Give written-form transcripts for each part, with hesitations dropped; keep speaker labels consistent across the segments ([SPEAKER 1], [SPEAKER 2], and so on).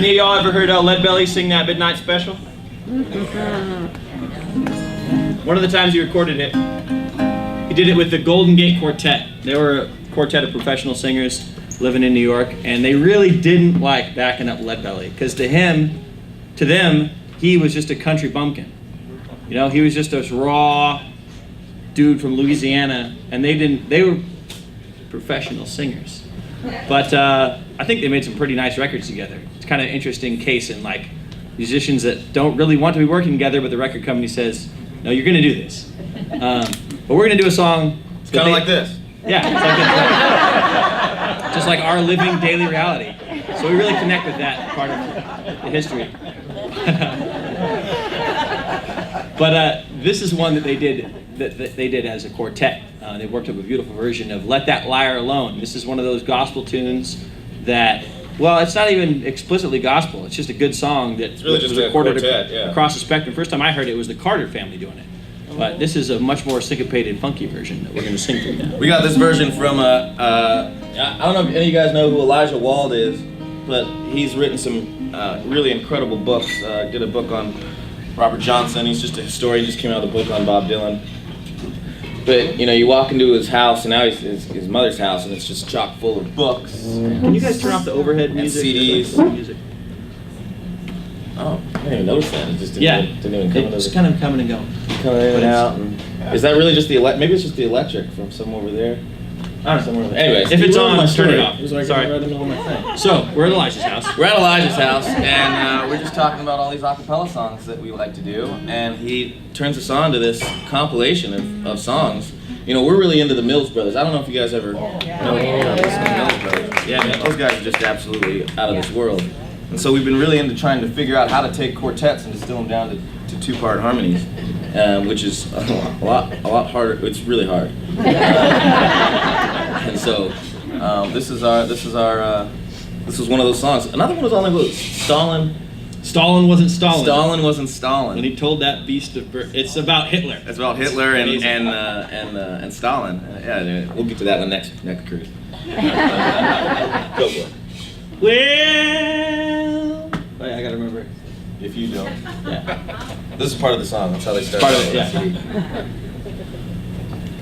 [SPEAKER 1] Any of y'all ever heard Lead Belly sing that Midnight Special? One of the times he recorded it, he did it with the Golden Gate Quartet. They were a quartet of professional singers living in New York, and they really didn't like backing up Lead Belly, because to them, he was just a country bumpkin. You know, he was just this raw dude from Louisiana, and they were professional singers. But I think they made some pretty nice records together. It's kind of an interesting case in like musicians that don't really want to be working together, but the record company says, no, you're gonna do this. But we're gonna do a song.
[SPEAKER 2] It's kind of like this.
[SPEAKER 1] Yeah, it's like this. Just like our living daily reality. So we really connect with that part of the history. But this is one that they did as a quartet. They worked up a beautiful version of "Let That Liar Alone." This is one of those gospel tunes that, well, it's not even explicitly gospel. It's just a good song that
[SPEAKER 2] it's really
[SPEAKER 1] was
[SPEAKER 2] just
[SPEAKER 1] recorded
[SPEAKER 2] quartet,
[SPEAKER 1] across the spectrum. First time I heard it was the Carter family doing it. But this is a much more syncopated, funky version that we're going to sing through now.
[SPEAKER 2] We got this version from, I don't know if any of you guys know who Elijah Wald is, but he's written some really incredible books. Did a book on Robert Johnson. He's just a historian. He just came out with a book on Bob Dylan. But, you know, you walk into his house, and now he's his mother's house, and it's just chock full of books.
[SPEAKER 1] Can you guys turn off the overhead music?
[SPEAKER 2] And CDs. Oh, I didn't even notice that. It just didn't even come
[SPEAKER 1] it's kind of coming and going.
[SPEAKER 2] Coming in and out. And is that really just the maybe it's just the electric from somewhere over there? I don't know, somewhere over there. Anyways,
[SPEAKER 1] if it's on, turn it off.
[SPEAKER 2] Sorry. Right in the middle of my thing.
[SPEAKER 1] So, we're at Elijah's house.
[SPEAKER 2] We're at Elijah's house, and we're just talking about all these a cappella songs that we like to do, and he turns us on to this compilation of songs. You know, we're really into the Mills Brothers. I don't know if you guys ever know the Mills Brothers. Yeah, man, those guys are just absolutely out of this world. And so we've been really into trying to figure out how to take quartets and distill them down to two-part harmonies, which is a lot harder. It's really hard. And so this was one of those songs. Another one was on the Stalin.
[SPEAKER 1] Stalin wasn't Stalin.
[SPEAKER 2] Stalin wasn't Stalin.
[SPEAKER 1] When he told that beast of it's about Hitler.
[SPEAKER 2] It's about Hitler and Stalin. Yeah, we'll get to that one next cruise. Go for it.
[SPEAKER 1] Well, I gotta remember.
[SPEAKER 2] If you don't.
[SPEAKER 1] Yeah.
[SPEAKER 2] This is part of the song. That's how they start.
[SPEAKER 1] Part of it, yeah.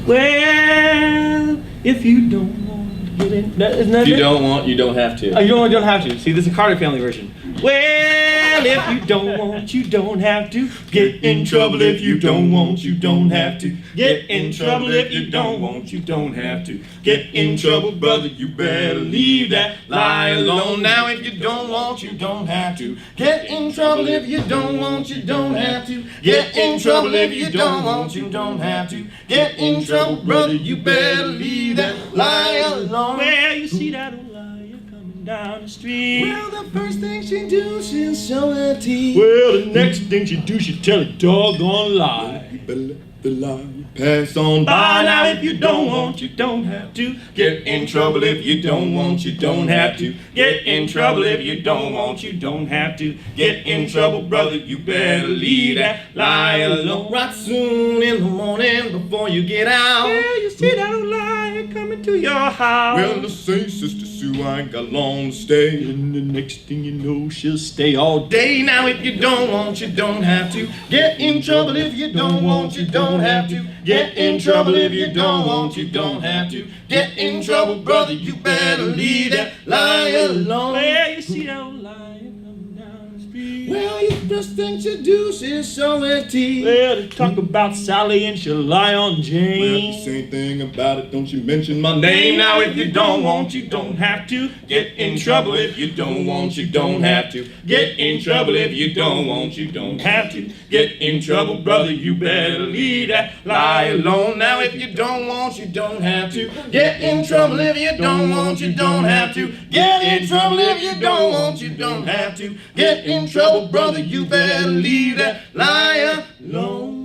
[SPEAKER 1] Well, if you don't want to get in.
[SPEAKER 2] If you don't want, you don't have to.
[SPEAKER 1] Oh, you don't have to. See, this is a Carter family version. Well, if you don't want, you don't have to. Get in trouble if you don't want, you don't have to. Get in trouble if you don't want, you don't have to. Get in trouble, brother, you better leave that lie alone.
[SPEAKER 2] Now if you don't want, you don't have to. Get in trouble if you don't want, you don't have to. Get in trouble if you don't want, you don't have to. Get in trouble, brother, you better leave that lie alone.
[SPEAKER 1] Well, you see that old liar coming down the street.
[SPEAKER 2] Well, the first thing she do, she'll show her teeth.
[SPEAKER 1] Well, the next thing she do, she tell a doggone lie.
[SPEAKER 2] You better let the lie pass on
[SPEAKER 1] by. Now if you don't want, you don't have to.
[SPEAKER 2] Get in trouble if you don't want, you don't have to.
[SPEAKER 1] Get in trouble if you don't want, you don't have to. Get in trouble, brother, you better leave that lie alone.
[SPEAKER 2] Right soon in the morning before you get out.
[SPEAKER 1] Well, you see that old liar coming to your house.
[SPEAKER 2] Well, to say, Sister Sue, I ain't got long to stay.
[SPEAKER 1] And the next thing you know, she'll stay all day.
[SPEAKER 2] Now if you don't want, you don't have to. Get in trouble if you don't want, you don't have to. Get in trouble if you don't want, you don't have to. Get in trouble, brother, you better leave that lie alone.
[SPEAKER 1] Well, you see that old liar coming down the street.
[SPEAKER 2] Well, you first thing she do, she'll show her teeth.
[SPEAKER 1] Well, they talk about Sally and she'll lie on Jane.
[SPEAKER 2] Well, the same thing about it, don't you mention my name.
[SPEAKER 1] Now if you don't want, you don't have to. Get in trouble if you don't want, you don't have to. Get in trouble if you don't want, you don't have to. Get in trouble, brother, you better leave that lie alone.
[SPEAKER 2] Now if you don't want, you don't have to. Get in trouble if you don't want, you don't have to. Get in trouble if you don't want, you don't have to. Get in trouble, brother, you better leave that lie alone.